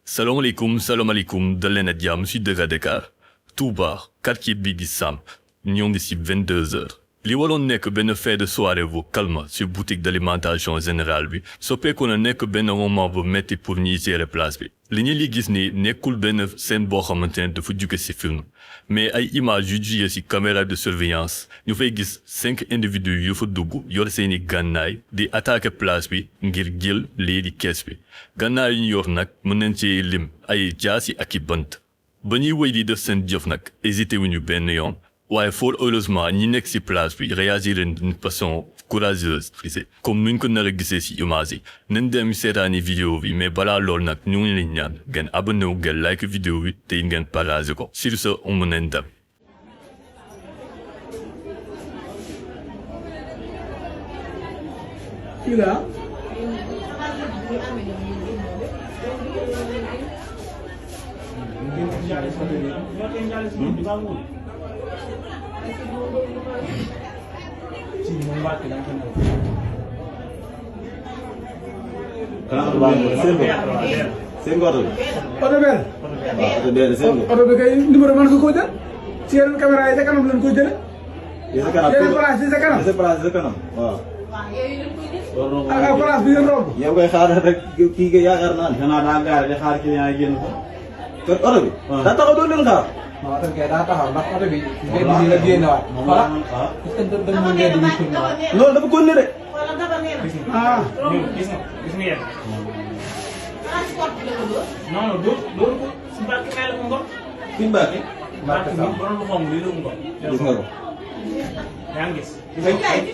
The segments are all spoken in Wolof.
Salam alaikum dal leen ak jàmm ci Dëgg Dakar Touba quartier bi di Sam ñoo ngi ci 22h li waroon nekk benn fait de soirée bu calme ci boutique d'alimentation générale bi soppeeku na nekk benn moment bu metti pour ñiy gérer place bi li ñu li gis ni nekkul benn scène boo xamante ne dafa jóge ci film mais ay images yu jugee ci caméra de surveillance ñu fay gis 5 individus yu fa dugg yor seeni gànnaay di attaquer place bi ngir jël lii di kees bi gànnaay yu ñu yor nag mën nañ ci lim ay jaasi ak i bant ba ñuy wéy di def seen jëf nag hésité wuñu benn yoon waaye fort heureusement ñi nekk ci place bi réagir d'une façon courageuse comme nuñ ko nar a gisee ci image yi nañ dem seetaani vidéo bi mais balaa loolu nag ñu ngi leen ñaan ngeen abonné wu ngeen like vidéo bi te ngeen partage ko sur ce on mën nañ dem. seen oto bi. oto benn. waaw oto benn seen nga. oto bi kay numéro mën nga koo jël ci yeneen caméra yi sa kanam lañ koy jëlee. yi sa kanam yeneen place yi sa kanam. sa place yi sa kanam waaw. ak place bi ngeen romb. yow koy xaar rek kii nga yaakaar naa ne. xanaa daa gaare di xaar client yi génn ko. te oto bi. daa taxaw doo leen xaar. non oto bi kay daa taxaw ndax oto bi. mbedd bi la génnewaat. voilà est-ce que dañu mën mbedd bi tourné waat. loolu dafa continué de. ah. gis nga yéen. non non doo ko si barke may la ko ngor. fi mu baaxee. barke bi borom lu xonk lii la ko ngor. gis nga ko. yaa ngi gis.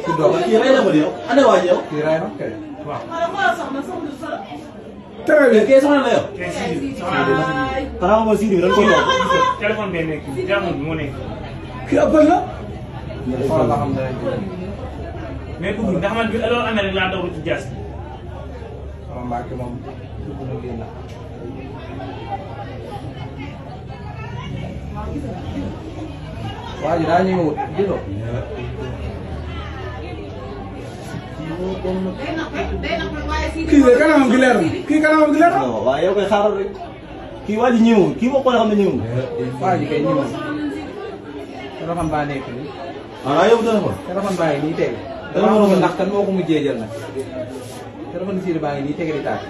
ku doog kii rey na ko de yow. ana waa ji yow. kii ray na kay. waaw. très bien. kii soxna la yow. kay Sidi soxna xanaa xamal Sidi bi dañ koy toog. téléphone bee nekk nii jàmm bi moo nekk. kii ëppal na. xool ba xam ne mais dugg ndax man bi loolu amee rek laa daw ci jaas. sama mbàkk moom dugg na génn. waa ji daa ñëwut gisoo. kii de kanamam gi leer na kii kanamam gi leer na. non waaw yow koy xaaral rek. kii waa ji ñëwul kii boo xoolee xam ne ñëwul. waa ji kay ñëwul. téléphone baa nekk nii. ah yow téléphone. téléphone baa ngi nii tege. téléphone téléphone ndax kan moo ko mujjee jël nag. téléphone Sidi baa ngi nii tege di taal.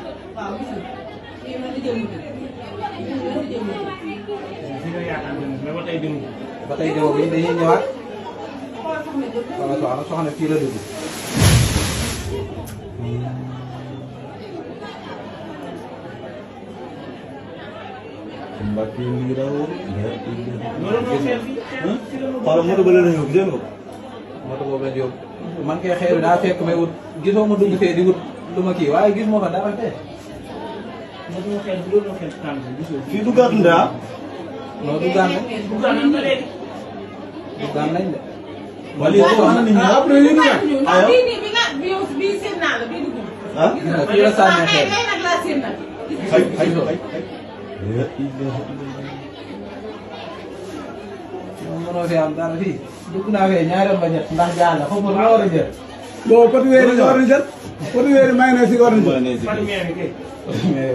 fi nga yaakaar mais ba tey demul. ba tey demoo bi dañuy ñëwaat. wala soxna fii la dugg. Mbacke mi ngi daw. loolu moo xeex fii. xoolal moto ba la ñëw gisee nga ko. moto boobu la jóg man kay xeeru daa fekk may wut gisoo ma dugg fee di wut lu ma kii waaye gis moo fa dara tey. moom moo xeex loolu moo xeex tànn bi gisoo. fii du gàtt ndaa. non du gànn bu gaaw nañ ba léegi. du gànn lañ de. wala léegi soxna nit ñi ah après yéen a aywa ah. gis nga fii la sànnee xeer. ay moom mënoo fi am dara fii dugg naa fee ñaareel ba ñett ndax jàll la foofu la war a jël. bon pot weer yi nga war a jël. pot weer yi mayonnaise yi nga war a jël. fan ngeen kay. mais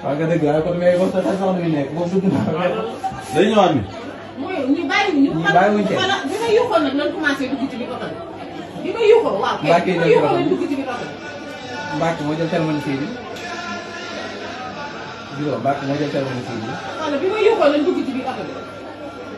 wax nga dëgg waaye kon mais comme ça sax soxna bi nekk boobu dugg naa fee. day ñëwaat ni. ñu bàyyiwuñu. ñu bàyyiwuñu kenn. voilà bi ma yuuxoon nag lan commencé dugg ci biir oto bi. bi ma yuuxoo waaw kay bi ma yuuxoo lan dugg ci biir oto bi. Mbacke moo jël téléphone fii bi. gisoo Mbacke moo jël téléphone fii bi. voilà bi ma yuuxoo lan dugg ci biir oto bi.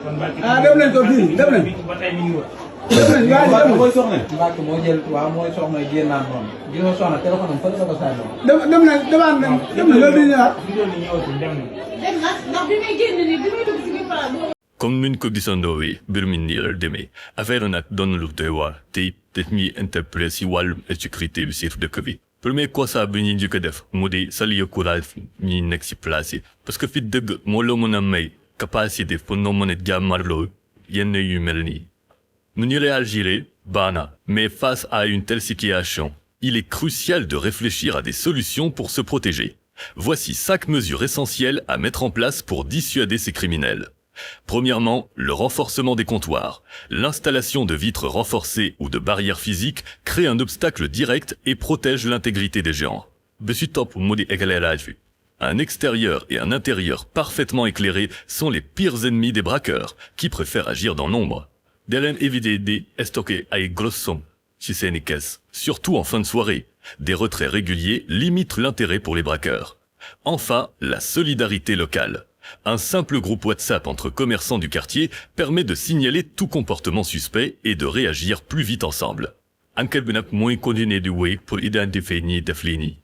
kon Mbacke. ah dem leen ko fii dem leen. ba tey mi ngi wër. dem leen waa ji dem mooy leen. soxna. Mbacke moo jël waaw mooy soxna jéem naan noonu. gisoo soxna téléphone am fële la ko sànni woon. dem leen demaat nañ dem na loolu di ñëwaat. fi doon ni ñëwatul dem na. dem na ndax bi may génn nii bi may dugg ci biir palaas boobu. comme nuñ ko gisandoowee mbir mi nii la demee affaire nag doon lu doy waar te it daf ñuy interpellé si wàllum insécurité bi si dëkk bi premier constat bi ñuy njëkk a def mu di saluer courage ñi nekk si place yi parce que fi dëgg moo la mën a may capacité pour noo mën a jàmmarloo yenn yu mel nii nu ñu réagiré baax na mais face à une telle situation il est crucial de réfléchir à des solutions pour se protéger voici 5 mesures essentielles à mettre en place pour dissuader ces criminels. Premièrement, le renforcement des comptoirs. L'installation de vitres renforcées ou de barrières physiques crée un obstacle direct et protège l'intégrité des géants. Ba si topp mu di éclairage bi Un extérieur et un intérieur parfaitement éclairés sont les pires ennemis des braqueurs, qui préfèrent agir dans l'ombre. Deren éviter stocker ay grosses sommes ci seeni caisse, surtout en fin de soirée. Des retraits réguliers limitent l'intérêt pour les braqueurs. Enfin, la solidarité locale. Un simple groupe WhatsApp entre commerçants du quartier permet de signaler tout comportement suspect et de réagir plus vite ensemble. Enquête bi nag mooy continuer di wéy pour identifier ñiy def lii nii.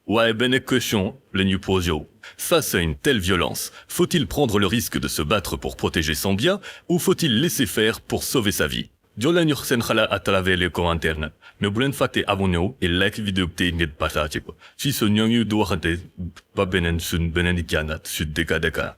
waaye benn question la ñu pose yow. Face à une telle violence, faut-il prendre le risque de se battre pour protéger son bien ou faut-il laisser faire pour sauver sa vie? jox leen ñu seen xalaat à travers les commentaires nag mais bu leen fàtte abonné wu et like vidéo bi tey ngeen partagé ko ci sa ñoo ngi du waxante ba beneen suñ beneen i jàngat sur DK Dakar.